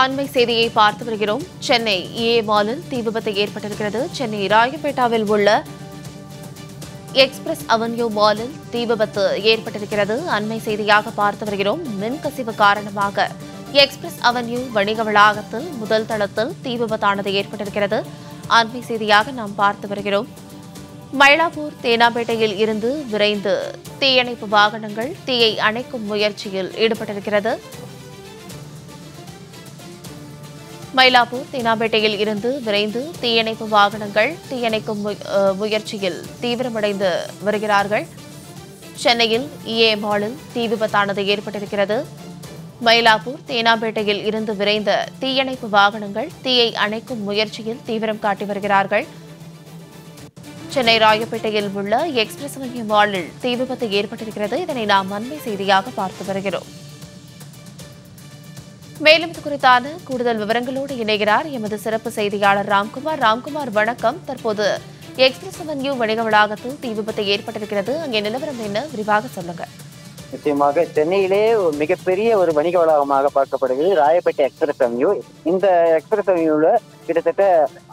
அண்மை செய்தியை பார்த்து வருகிறோம். சென்னை ஏ மாலில் தீ விபத்து ஏற்பட்டிருக்கிறது. சென்னை ராயப்பேட்டாவில் உள்ள எக்ஸ்பிரஸ் அவென்யூ மாலில் தீ விபத்து ஏற்பட்டிருக்கிறது. அண்மை செய்தியாக பார்த்து வருகிறோம். மின்கசிவு காரணமாக எக்ஸ்பிரஸ் அவென்யூ வணிக வளாகத்தில் முதல் தளத்தில் தீ விபத்தானது ஏற்பட்டிருக்கிறது. அண்மை செய்தியாக நாம் பார்த்து வருகிறோம். மயிலாப்பூர் தேனாம்பேட்டையில் இருந்து விரைந்து தீயணைப்பு வாகனங்கள் தீயை அணைக்கும் முயற்சியில் ஈடுபட்டிருக்கிறது. மயிலாப்பூர் தேனாம்பேட்டையில் இருந்து விரைந்து தீயணைப்பு வாகனங்கள் தீயணைக்கும் முயற்சியில் தீவிரமடைந்து வருகிறார்கள். சென்னையில் ஏ மாலில் தீ விபத்தானது ஏற்பட்டிருக்கிறது. மயிலாப்பூர் தேனாம்பேட்டையில் இருந்து விரைந்த தீயணைப்பு வாகனங்கள் தீயை அணைக்கும் முயற்சியில் தீவிரம் காட்டி வருகிறார்கள். சென்னை ராயப்பேட்டையில் உள்ள எக்ஸ்பிரஸ் அவென்யூ மாலில் தீ விபத்து ஏற்பட்டிருக்கிறது. இதனை நாம் அண்மை செய்தியாக பார்த்து வருகிறோம். மேலும் இது குறித்தான கூடுதல் விவரங்களோடு இணைகிறார் எமது சிறப்பு செய்தியாளர் ராம்குமார். ராம்குமார், வணக்கம். தற்போது எக்ஸ்பிரஸ் அவென்யூ வணிக வளாகத்தில் தீ விபத்து ஏற்பட்டிருக்கிறது. அங்கே நிலவரம் என்ன, விரிவாக சொல்லுங்க. நிச்சயமாக சென்னையிலே மிகப்பெரிய ஒரு வணிக வளாகமாக பார்க்கப்படுகிறது ராயப்பேட்டை எக்ஸ்பிரஸ் அவென்யூ. இந்த எக்ஸ்பிரஸ் அவென்யூல கிட்டத்தட்ட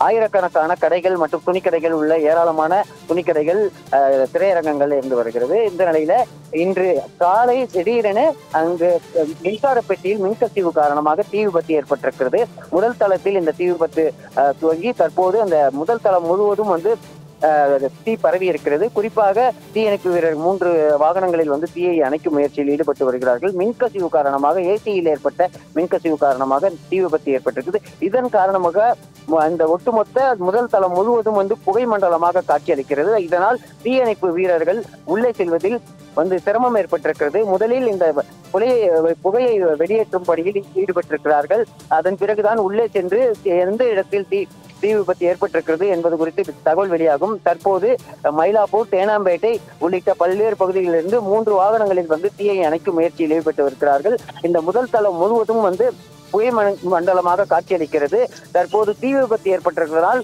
ஆயிரக்கணக்கான கடைகள் மற்றும் துணிக்கடைகள் உள்ள ஏராளமான துணிக்கடைகள், திரையரங்கங்கள் இருந்து வருகிறது. இந்த நிலையில இன்று காலை திடீரென அங்கு மின்சார பெட்டியில் மின்கசிவு காரணமாக தீ விபத்து ஏற்பட்டிருக்கிறது. முதல் தளத்தில் இந்த தீ விபத்து துவங்கி தற்போது அந்த முதல் தளம் முழுவதும் தீ பரவி இருக்கிறது. குறிப்பாக தீயணைப்பு வீரர் 3 வாகனங்களில் தீயை அணைக்கும் முயற்சியில் ஈடுபட்டு வருகிறார்கள். மின்கசிவு காரணமாக ஏசியில் ஏற்பட்ட மின்கசிவு காரணமாக தீ விபத்து ஏற்பட்டிருக்குது. இதன் காரணமாக அந்த ஒட்டுமொத்த முதல் தளம் முழுவதும் புகை மண்டலமாக காட்சியளிக்கிறது. இதனால் தீயணைப்பு வீரர்கள் உள்ளே செல்வதில் சிரமம் ஏற்பட்டிருக்கிறது. முதலில் இந்த புகையை வெளியேற்றும் பணியில் ஈடுபட்டிருக்கிறார்கள். அதன் பிறகுதான் உள்ளே சென்று எந்த இடத்தில் தீ விபத்து ஏற்பட்டிருக்கிறது என்பது குறித்து தகவல் வெளியாகும். தற்போது மயிலாப்பூர், தேனாம்பேட்டை உள்ளிட்ட பல்வேறு பகுதிகளிலிருந்து 3 வாகனங்களில் தீயை அணைக்கும் முயற்சியில் ஈடுபட்டு வருகிறார்கள். இந்த முதல் தளம் முழுவதும் புகை மண்டலமாக காட்சியளிக்கிறது. தற்போது தீ விபத்து ஏற்பட்டிருக்கிறதால்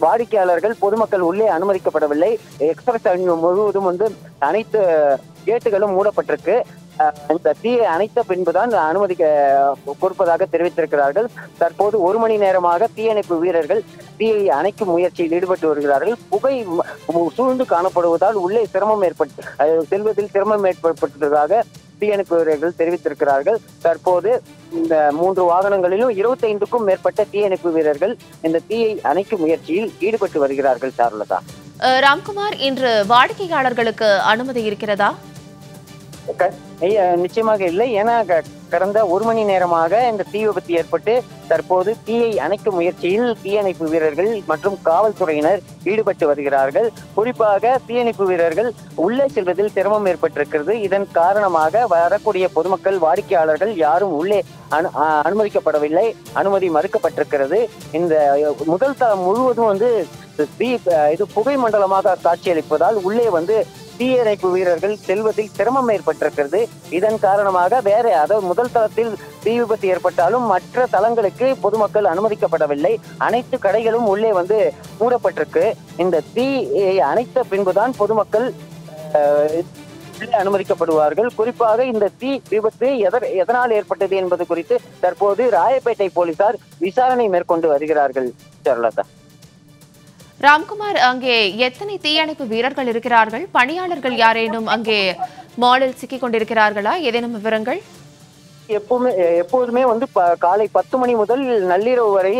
வாடிக்கையாளர்கள், பொதுமக்கள் உள்ளே அனுமதிக்கப்படவில்லை. எக்ஸ்பிரஸ் அவென்யூ முழுவதும் அனைத்து கேட்டுகளும் மூடப்பட்டிருக்கு. இந்த தீயை அணைத்த பின்புதான் அனுமதி கொடுப்பதாக தெரிவித்திருக்கிறார்கள். தற்போது 1 மணி நேரமாக தீயணைப்பு வீரர்கள் தீயை அணைக்கும் முயற்சியில் ஈடுபட்டு வருகிறார்கள். புகை சூழ்ந்து காணப்படுவதால் உள்ளே செல்வதில் சிரமம் ஏற்பட்டதாக தீயணைப்பு வீரர்கள் தெரிவித்திருக்கிறார்கள். தற்போது இந்த 3 வாகனங்களிலும் 25க்கும் மேற்பட்ட தீயணைப்பு வீரர்கள் இந்த தீயை அணைக்கும் முயற்சியில் ஈடுபட்டு வருகிறார்கள். சாருலதா. ராம்குமார், இன்று வாடிக்கையாளர்களுக்கு அனுமதி இருக்கிறதா? நிச்சயமாக இல்லை. ஏன்னா கடந்த 1 மணி நேரமாக இந்த தீ விபத்து ஏற்பட்டு தற்போது தீயை அணைக்கும் முயற்சியில் தீயணைப்பு வீரர்கள் மற்றும் காவல்துறையினர் ஈடுபட்டு வருகிறார்கள். குறிப்பாக தீயணைப்பு வீரர்கள் உள்ளே செல்வதில் சிரமம் ஏற்பட்டிருக்கிறது. இதன் காரணமாக வரக்கூடிய பொதுமக்கள், வாடிக்கையாளர்கள் யாரும் உள்ளே அனுமதிக்கப்படவில்லை. அனுமதி மறுக்கப்பட்டிருக்கிறது. இந்த முதல் தளம் முழுவதும் புகை மண்டலமாக காட்சியளிப்பதால் உள்ளே தீயணைப்பு வீரர்கள் செல்வதில் சிரமம் ஏற்பட்டிருக்கிறது. இதன் காரணமாக முதல் தளத்தில் தீ விபத்து ஏற்பட்டாலும் மற்ற தளங்களுக்கு பொதுமக்கள் அனுமதிக்கப்படவில்லை. அனைத்து கடைகளும் உள்ளே மூடப்பட்டிருக்கு. இந்த தீயை அணைத்த பின்புதான் பொதுமக்கள் அனுமதிக்கப்படுவார்கள். குறிப்பாக இந்த தீ விபத்து எதனால் ஏற்பட்டது என்பது குறித்து தற்போது ராயப்பேட்டை போலீசார் விசாரணை மேற்கொண்டு வருகிறார்கள். சரலதா. ராம்குமார், அங்கே எத்தனை தீயணைப்பு வீரர்கள் இருக்கிறார்கள்? பணியாளர்கள் யாரேனும் அங்கே மாலில் சிக்கிக் கொண்டிருக்கிறார்களா? ஏதேனும் விவரங்கள்? எப்போதுமே காலை 10 மணி முதல் நள்ளிரவு வரை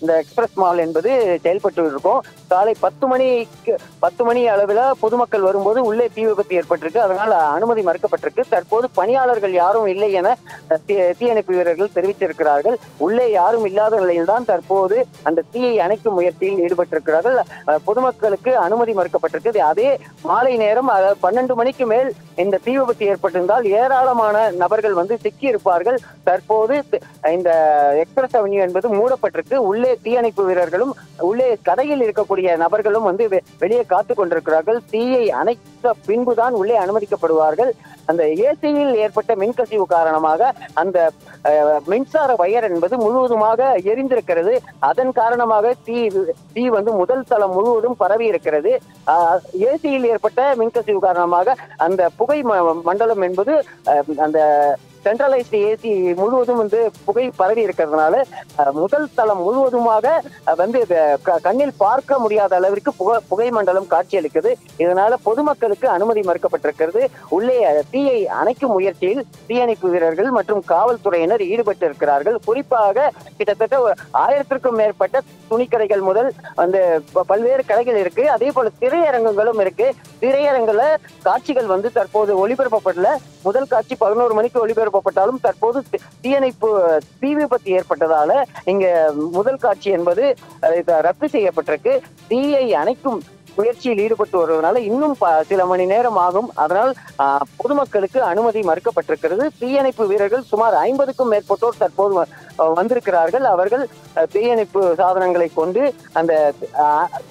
இந்த எக்ஸ்பிரஸ் மால் என்பது செயல்பட்டு இருக்கும். காலை 10 மணி அளவில் பொதுமக்கள் வரும்போது உள்ளே தீ விபத்து ஏற்பட்டிருக்கு. அதனால் அனுமதி மறுக்கப்பட்டிருக்கு. தற்போது பணியாளர்கள் யாரும் இல்லை என தீயணைப்பு வீரர்கள் தெரிவித்திருக்கிறார்கள். உள்ளே யாரும் இல்லாத நிலையில்தான் தற்போது அந்த தீயை அணைக்கும் முயற்சியில் ஈடுபட்டிருக்கிறார்கள். பொதுமக்களுக்கு அனுமதி மறுக்கப்பட்டிருக்கு. அதே மாலை நேரம் 12 மணிக்கு மேல் இந்த தீ விபத்து ஏற்பட்டிருந்தால் ஏராளமான நபர்கள் சிக்கி இருப்பார்கள். தற்போது இந்த எக்ஸ்பிரஸ் அவென்யூ என்பது மூடப்பட்டிருக்கு. உள்ளே தீயணைப்பு வீரர்களும் உள்ளே கடையில் இருக்கக்கூடிய நபர்களும் வெளியே காத்து கொண்டிருக்கிறார்கள். தீயை அணைத்த பின்புதான் உள்ளே அனுமதிக்கப்படுவார்கள். அந்த ஏசியில் ஏற்பட்ட மின்கசிவு காரணமாக அந்த மின்சார வயர் என்பது முழுவதுமாக எரிந்திருக்கிறது. அதன் காரணமாக தீ முதல் தளம் முழுவதும் பரவி இருக்கிறது. ஏசியில் ஏற்பட்ட மின்கசிவு காரணமாக அந்த புகை மண்டலம் என்பது அந்த சென்ட்ரலைஸ்டு ஏசி முழுவதும் புகை பரவி இருக்கிறதுனால முதல் தளம் முழுவதுமாக கண்ணில் பார்க்க முடியாத அளவிற்கு புகை மண்டலம் காட்சியளிக்குது. இதனால பொதுமக்களுக்கு அனுமதி மறுக்கப்பட்டிருக்கிறது. உள்ளே தீயை அணைக்கும் முயற்சியில் தீயணைப்பு வீரர்கள் மற்றும் காவல்துறையினர் ஈடுபட்டு இருக்கிறார்கள். குறிப்பாக கிட்டத்தட்ட 1000க்கும் மேற்பட்ட துணிக்கடைகள் முதல் பல்வேறு கடைகள் இருக்கு. அதே போல திரையரங்குகளும் இருக்கு. திரையரங்குல காட்சிகள் தற்போது ஒளிபரப்பப்படல. முதல் காட்சி 11 மணிக்கு ஒளிபரப்பப்பட்டாலும் தற்போது தீ விபத்து ஏற்பட்டதால இங்க முதல் காட்சி என்பது ரத்து செய்யப்பட்டிருக்கு. தீயை அணைக்கும் முயற்சியில் ஈடுபட்டு வருவதனால இன்னும் சில மணி நேரம் ஆகும். அதனால் பொதுமக்களுக்கு அனுமதி மறுக்கப்பட்டிருக்கிறது. தீயணைப்பு வீரர்கள் சுமார் 50க்கும் மேற்பட்டோர் தற்போது வந்திருக்கிறார்கள். அவர்கள் தீயணைப்பு சாதனங்களை கொண்டு அந்த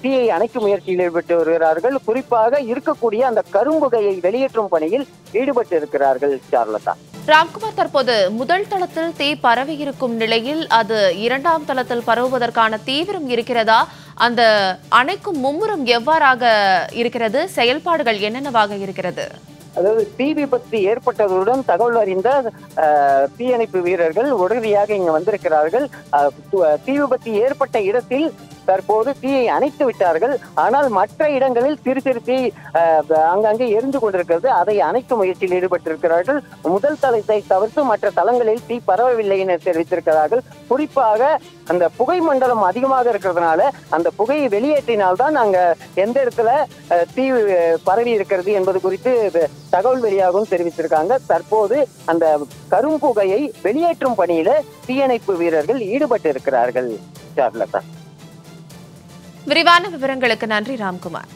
தீயை அணைக்கும் முயற்சியில் ஈடுபட்டு வருகிறார்கள். குறிப்பாக இருக்கக்கூடிய அந்த கரும்புகையை வெளியேற்றும் பணியில் ஈடுபட்டு இருக்கிறார்கள். சார்லதா, ராம்குமார், தற்போது முதல் தளத்தில் தீ பரவி இருக்கும் நிலையில் அது 2ஆம் தளத்தில் பரவுவதற்கான தீவிரம் இருக்கிறதா? அந்த அணைக்கும் மும்முரம் எவ்வாறாக இருக்கிறது? செயல்பாடுகள் என்னென்னவாக இருக்கிறது? அதாவது தீ விபத்து ஏற்பட்டதுடன் தகவல் அறிந்த தீயணைப்பு வீரர்கள் உடனடியாக இங்க வந்திருக்கிறார்கள். தீ விபத்து ஏற்பட்ட இடத்தில் தற்போது தீயை அணைத்து விட்டார்கள். ஆனால் மற்ற இடங்களில் சிறு சிறு தீ அங்கங்கே எரிந்து கொண்டிருக்கிறது. அதை அணைக்கும் முயற்சியில் ஈடுபட்டிருக்கிறார்கள். முதல் தளத்தை தவிர்த்து மற்ற தளங்களில் தீ பரவவில்லை என தெரிவித்திருக்கிறார்கள். குறிப்பாக அந்த புகை மண்டலம் அதிகமாக இருக்கிறதுனால அந்த புகையை வெளியேற்றினால்தான் அங்க எந்த இடத்துல தீ பரவி இருக்கிறது என்பது குறித்து தகவல் வெளியாகவும் தெரிவித்திருக்காங்க. தற்போது அந்த கரும்புகையை வெளியேற்றும் பணியில தீயணைப்பு வீரர்கள் ஈடுபட்டு இருக்கிறார்கள். சார்லதா, விரிவான விவரங்களுக்கு நன்றி ராம்குமார்.